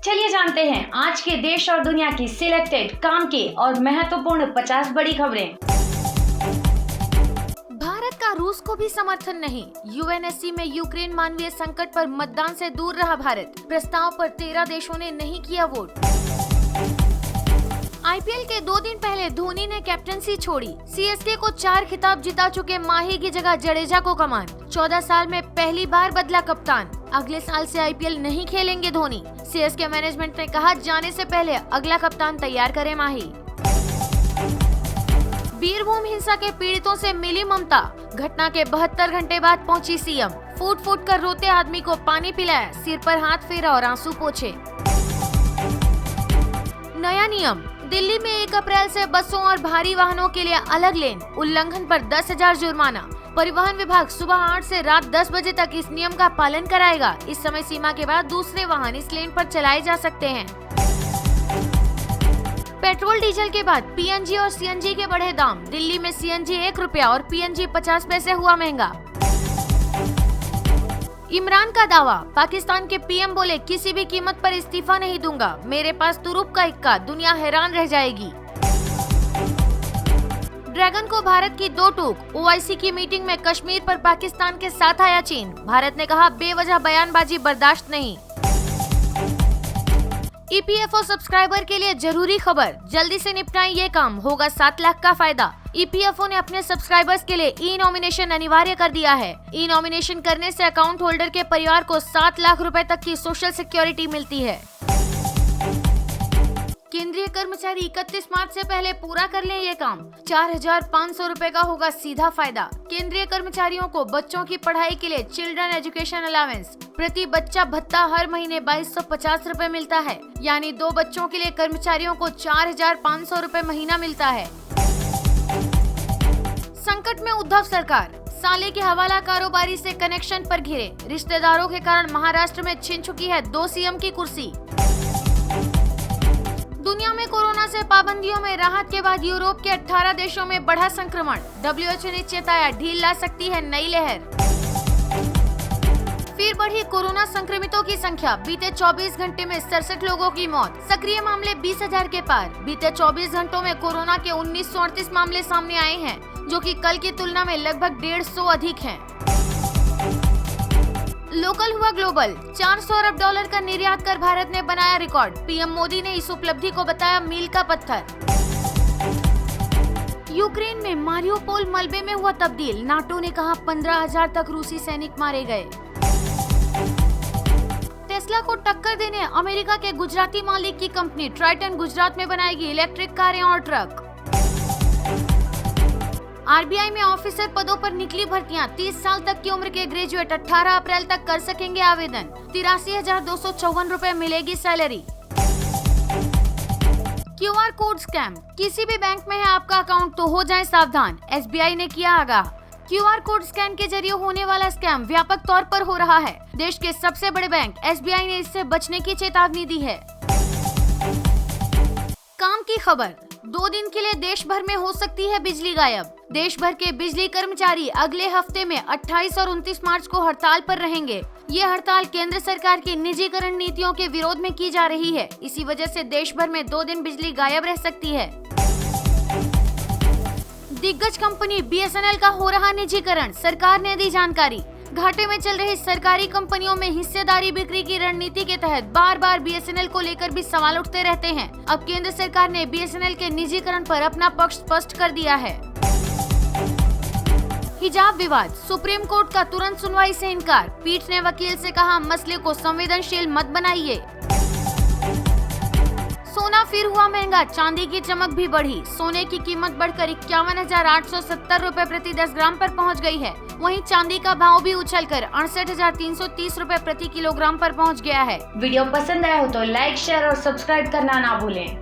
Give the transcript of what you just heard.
चलिए जानते हैं आज के देश और दुनिया की सिलेक्टेड काम की और महत्वपूर्ण 50 बड़ी खबरें। भारत का रूस को भी समर्थन नहीं। यूएनएससी में यूक्रेन मानवीय संकट पर मतदान से दूर रहा भारत। प्रस्ताव पर 13 देशों ने नहीं किया वोट। आईपीएल के 2 दिन पहले धोनी ने कैप्टनसी छोड़ी। सीएसके को 4 खिताब जिता चुके माही की जगह जडेजा को कमान। 14 साल में पहली बार बदला कप्तान। अगले साल से आईपीएल नहीं खेलेंगे धोनी। सीएसके मैनेजमेंट ने कहा जाने से पहले अगला कप्तान तैयार करे माही। बीरभूम हिंसा के पीड़ितों से मिली ममता। घटना के 72 घंटे बाद पहुंची सीएम। फूट फूट कर रोते आदमी को पानी पिलाया, सिर पर हाथ फेरा और आंसू पोंछे। नया नियम, दिल्ली में 1 अप्रैल से बसों और भारी वाहनों के लिए अलग लेन। उल्लंघन पर 10,000 जुर्माना। परिवहन विभाग सुबह 8 से रात 10 बजे तक इस नियम का पालन कराएगा। इस समय सीमा के बाद दूसरे वाहन इस लेन पर चलाए जा सकते हैं। पेट्रोल डीजल के बाद पीएनजी और सीएनजी के बढ़े दाम। दिल्ली में सीएनजी 1 रुपया और पीएनजी 50 पैसे हुआ महंगा। इमरान का दावा, पाकिस्तान के पीएम बोले किसी भी कीमत पर इस्तीफा नहीं दूंगा, मेरे पास तुरुप का इक्का, दुनिया हैरान रह जाएगी। ड्रैगन को भारत की 2 टूक। ओआईसी की मीटिंग में कश्मीर पर पाकिस्तान के साथ आया चीन। भारत ने कहा बेवजह बयानबाजी बर्दाश्त नहीं। ईपीएफओ सब्सक्राइबर के लिए जरूरी खबर, जल्दी से निपटाएं ये काम, होगा 7 लाख का फायदा। ईपीएफओ ने अपने सब्सक्राइबर्स के लिए ई नॉमिनेशन अनिवार्य कर दिया है। ई नॉमिनेशन करने से अकाउंट होल्डर के परिवार को 7 लाख रुपए तक की सोशल सिक्योरिटी मिलती है। केंद्रीय कर्मचारी 31 मार्च से पहले पूरा कर लें ये काम। 4,500 रुपए का होगा सीधा फायदा। केंद्रीय कर्मचारियों को बच्चों की पढ़ाई के लिए चिल्ड्रन एजुकेशन अलावेंस प्रति बच्चा भत्ता हर महीने 2250 रुपए मिलता है। यानी 2 बच्चों के लिए कर्मचारियों को 4,500 रुपए महीना मिलता है। संकट में उद्धव सरकार, साले के हवाला कारोबारी से कनेक्शन पर घिरे। रिश्तेदारों के कारण महाराष्ट्र में छिन चुकी है 2 सीएम की कुर्सी। दुनिया में कोरोना से पाबंदियों में राहत के बाद यूरोप के 18 देशों में बढ़ा संक्रमण। डब्ल्यूएचओ ने चेताया ढील ला सकती है नई लहर। फिर बढ़ी कोरोना संक्रमितों की संख्या। बीते 24 घंटे में 67 लोगों की मौत। सक्रिय मामले 20,000 के पार। बीते 24 घंटों में कोरोना के 1938 मामले सामने आए हैं, जो कि कल की तुलना में लगभग 150 अधिक हैं। लोकल हुआ ग्लोबल, $400 अरब का निर्यात कर भारत ने बनाया रिकॉर्ड। पीएम मोदी ने इस उपलब्धि को बताया मील का पत्थर। यूक्रेन में मारियोपोल मलबे में हुआ तब्दील। नाटो ने कहा 15,000 तक रूसी सैनिक मारे गए। टेस्ला को टक्कर देने अमेरिका के गुजराती मालिक की कंपनी ट्राइटन गुजरात में बनाएगी इलेक्ट्रिक कारें और ट्रक। आरबीआई में ऑफिसर पदों पर निकली भर्तियां। 30 साल तक की उम्र के ग्रेजुएट 18 अप्रैल तक कर सकेंगे आवेदन। 83,254 रुपए मिलेगी सैलरी। क्यूआर कोड स्कैम, किसी भी बैंक में है आपका अकाउंट तो हो जाएं सावधान। एसबीआई ने किया आगाह। क्यूआर कोड स्कैन के जरिए होने वाला स्कैम व्यापक तौर पर हो रहा है। देश के सबसे बड़े बैंक एसबीआई ने इससे बचने की चेतावनी दी है। काम की खबर, 2 दिन के लिए देश भर में हो सकती है बिजली गायब। देश भर के बिजली कर्मचारी अगले हफ्ते में 28 और 29 मार्च को हड़ताल पर रहेंगे। ये हड़ताल केंद्र सरकार की निजीकरण नीतियों के विरोध में की जा रही है। इसी वजह से देश भर में 2 दिन बिजली गायब रह सकती है। दिग्गज कंपनी बीएसएनएल का हो रहा निजीकरण, सरकार ने दी जानकारी। घाटे में चल रही सरकारी कंपनियों में हिस्सेदारी बिक्री की रणनीति के तहत बार बार बीएसएनएल को लेकर भी सवाल उठते रहते हैं। अब केंद्र सरकार ने बीएसएनएल के निजीकरण पर अपना पक्ष स्पष्ट कर दिया है। हिजाब विवाद, सुप्रीम कोर्ट का तुरंत सुनवाई से इनकार। पीठ ने वकील से कहा मसले को संवेदनशील मत बनाइए। सोना फिर हुआ महंगा, चांदी की चमक भी बढ़ी। सोने की कीमत बढ़कर 51,870 रुपए प्रति 10 ग्राम पर पहुंच गई है। वहीं चांदी का भाव भी उछलकर 68,330 रुपए प्रति किलोग्राम पर पहुंच गया है। वीडियो पसंद आया हो तो लाइक, शेयर और सब्सक्राइब करना ना भूलें।